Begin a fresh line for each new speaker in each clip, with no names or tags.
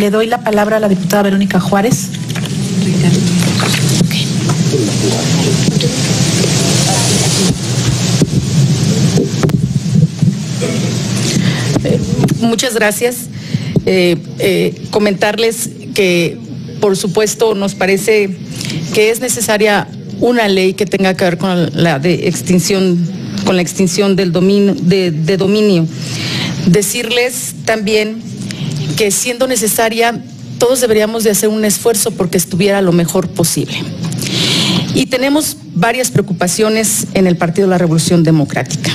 Le doy la palabra a la diputada Verónica Juárez. Okay.
Muchas gracias. Comentarles que, por supuesto, nos parece que es necesaria una ley que tenga que ver con la extinción del dominio, de dominio. Decirles también que, siendo necesaria, todos deberíamos de hacer un esfuerzo porque estuviera lo mejor posible. Y tenemos varias preocupaciones en el Partido de la Revolución Democrática.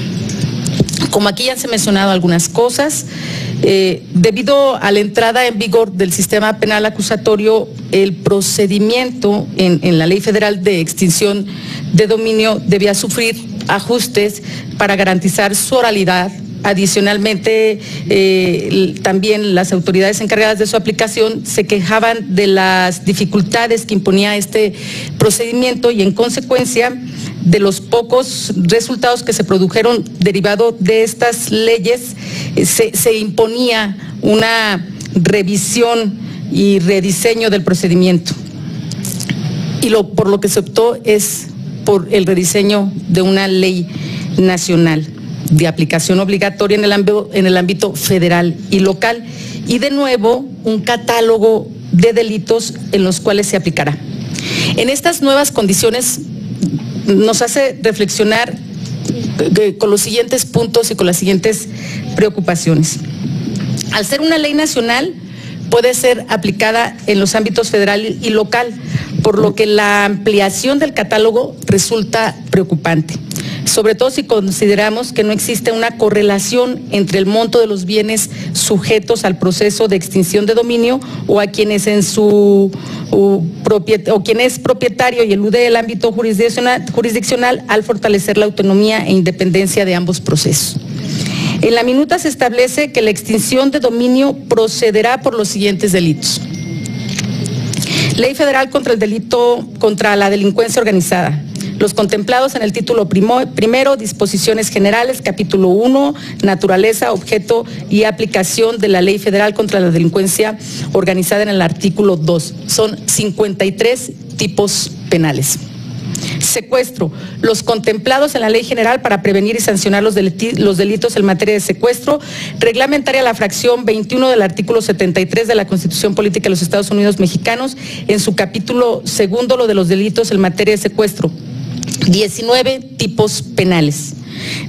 Como aquí ya se han mencionado algunas cosas, debido a la entrada en vigor del sistema penal acusatorio, el procedimiento en la Ley Federal de Extinción de Dominio debía sufrir ajustes para garantizar su oralidad. Adicionalmente, también las autoridades encargadas de su aplicación se quejaban de las dificultades que imponía este procedimiento y, en consecuencia, de los pocos resultados que se produjeron derivado de estas leyes, se imponía una revisión y rediseño del procedimiento. Y por lo que se optó es por el rediseño de una ley nacional de aplicación obligatoria en el ámbito federal y local, y de nuevo un catálogo de delitos en los cuales se aplicará. En estas nuevas condiciones nos hace reflexionar con los siguientes puntos y con las siguientes preocupaciones. Al ser una ley nacional, puede ser aplicada en los ámbitos federal y local, por lo que la ampliación del catálogo resulta preocupante, sobre todo si consideramos que no existe una correlación entre el monto de los bienes sujetos al proceso de extinción de dominio o a quienes quien es propietario y elude el ámbito jurisdiccional al fortalecer la autonomía e independencia de ambos procesos. En la minuta se establece que la extinción de dominio procederá por los siguientes delitos. Ley Federal contra la delincuencia organizada. Los contemplados en el título primero, disposiciones generales, capítulo 1, naturaleza, objeto y aplicación de la Ley Federal contra la delincuencia organizada en el artículo 2. Son 53 tipos penales. Secuestro. Los contemplados en la Ley General para prevenir y sancionar los delitos en materia de secuestro, reglamentaria la fracción 21 del artículo 73 de la Constitución Política de los Estados Unidos Mexicanos, en su capítulo segundo, lo de los delitos en materia de secuestro. 19 tipos penales.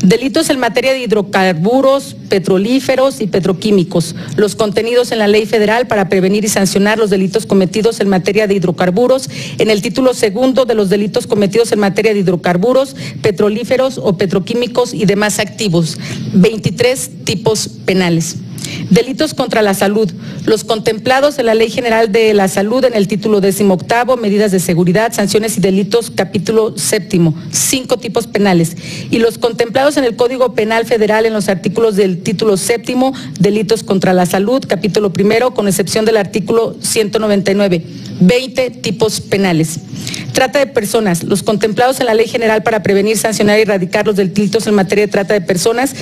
Delitos en materia de hidrocarburos, petrolíferos y petroquímicos. Los contenidos en la Ley Federal para prevenir y sancionar los delitos cometidos en materia de hidrocarburos, en el título segundo de los delitos cometidos en materia de hidrocarburos, petrolíferos o petroquímicos y demás activos. 23 tipos penales. Delitos contra la salud. Los contemplados en la Ley General de la Salud en el título 18, medidas de seguridad, sanciones y delitos, capítulo 7, 5 tipos penales. Y los contemplados en el Código Penal Federal en los artículos del título 7, delitos contra la salud, capítulo 1, con excepción del artículo 199, 20 tipos penales. Trata de personas. Los contemplados en la Ley General para prevenir, sancionar y erradicar los delitos en materia de trata de personas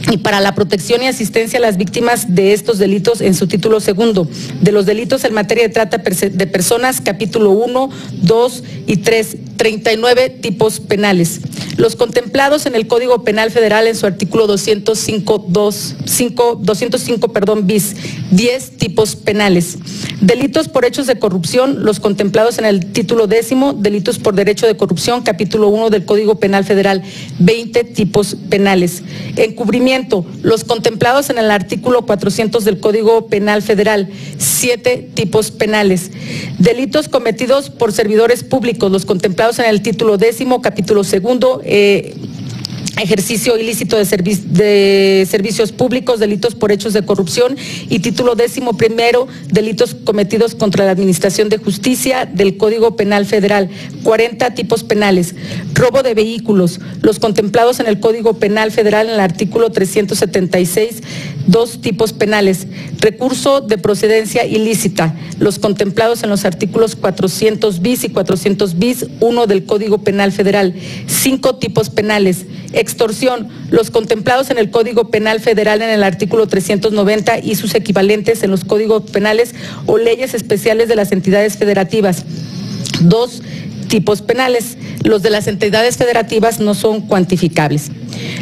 y para la protección y asistencia a las víctimas de estos delitos en su título segundo, de los delitos en materia de trata de personas, capítulo 1, 2 y 3, 39 tipos penales. Los contemplados en el Código Penal Federal en su artículo 205 bis, 10 tipos penales. Delitos por hechos de corrupción, los contemplados en el título 10, delitos por derecho de corrupción, capítulo 1 del Código Penal Federal, 20 tipos penales. Encubrimiento, los contemplados en el artículo 400 del Código Penal Federal, 7 tipos penales. Delitos cometidos por servidores públicos, los contemplados en el título 10, capítulo 2, ejercicio ilícito de servicios públicos, delitos por hechos de corrupción, y título 11, delitos cometidos contra la administración de justicia del Código Penal Federal, 40 tipos penales. Robo de vehículos, los contemplados en el Código Penal Federal en el artículo 376, 2 tipos penales. Recurso de procedencia ilícita, los contemplados en los artículos 400 bis y 400 bis 1 del Código Penal Federal, 5 tipos penales. extorsión, los contemplados en el Código Penal Federal en el artículo 390 y sus equivalentes en los códigos penales o leyes especiales de las entidades federativas. 2 tipos penales. Los de las entidades federativas no son cuantificables.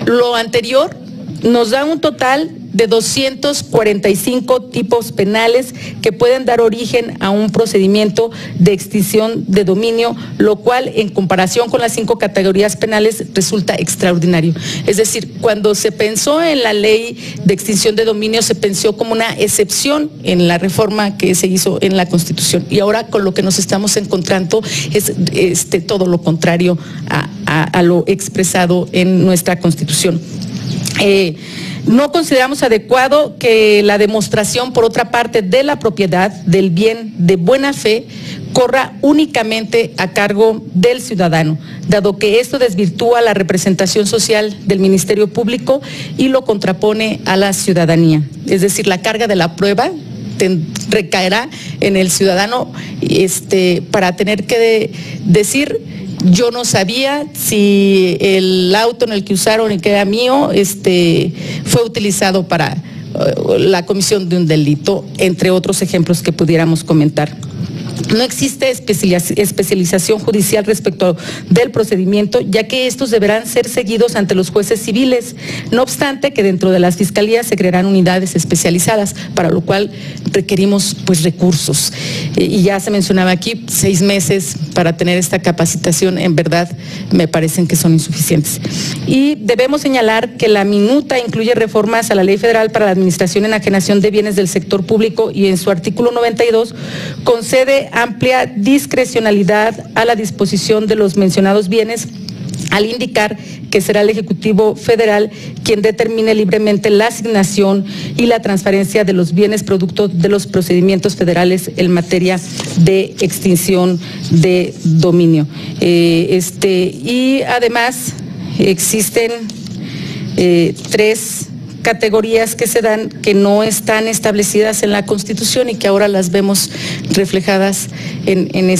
Lo anterior nos da un total de 245 tipos penales que pueden dar origen a un procedimiento de extinción de dominio, lo cual en comparación con las 5 categorías penales resulta extraordinario. Es decir, cuando se pensó en la ley de extinción de dominio se pensó como una excepción en la reforma que se hizo en la Constitución, y ahora con lo que nos estamos encontrando es todo lo contrario a lo expresado en nuestra Constitución. No consideramos adecuado que la demostración, por otra parte, de la propiedad del bien de buena fe corra únicamente a cargo del ciudadano, dado que esto desvirtúa la representación social del Ministerio Público y lo contrapone a la ciudadanía. Es decir, la carga de la prueba recaerá en el ciudadano para tener que decir: yo no sabía si el auto en el que usaron y que era mío fue utilizado para la comisión de un delito, entre otros ejemplos que pudiéramos comentar. No existe especialización judicial respecto del procedimiento, ya que estos deberán ser seguidos ante los jueces civiles. No obstante, que dentro de las fiscalías se crearán unidades especializadas, para lo cual requerimos recursos. Y ya se mencionaba aquí, 6 meses para tener esta capacitación, en verdad me parecen que son insuficientes. Y debemos señalar que la minuta incluye reformas a la Ley Federal para la Administración y Enajenación de Bienes del Sector Público, y en su artículo 92 concede amplia discrecionalidad a la disposición de los mencionados bienes, al indicar que será el Ejecutivo Federal quien determine libremente la asignación y la transferencia de los bienes producto de los procedimientos federales en materia de extinción de dominio. Y además existen 3 categorías que se dan que no están establecidas en la Constitución y que ahora las vemos reflejadas en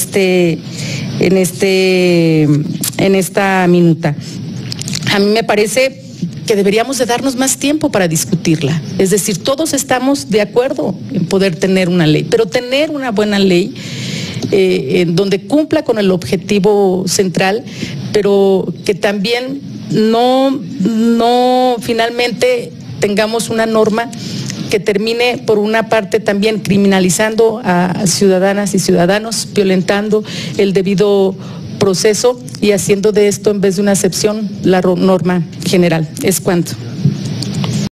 esta minuta. A mí me parece que deberíamos de darnos más tiempo para discutirla. Es decir, todos estamos de acuerdo en poder tener una ley, pero tener una buena ley en donde cumpla con el objetivo central, pero que también no finalmente tengamos una norma que termine por una parte también criminalizando a ciudadanas y ciudadanos, violentando el debido proceso y haciendo de esto, en vez de una excepción, la norma general. Es cuanto.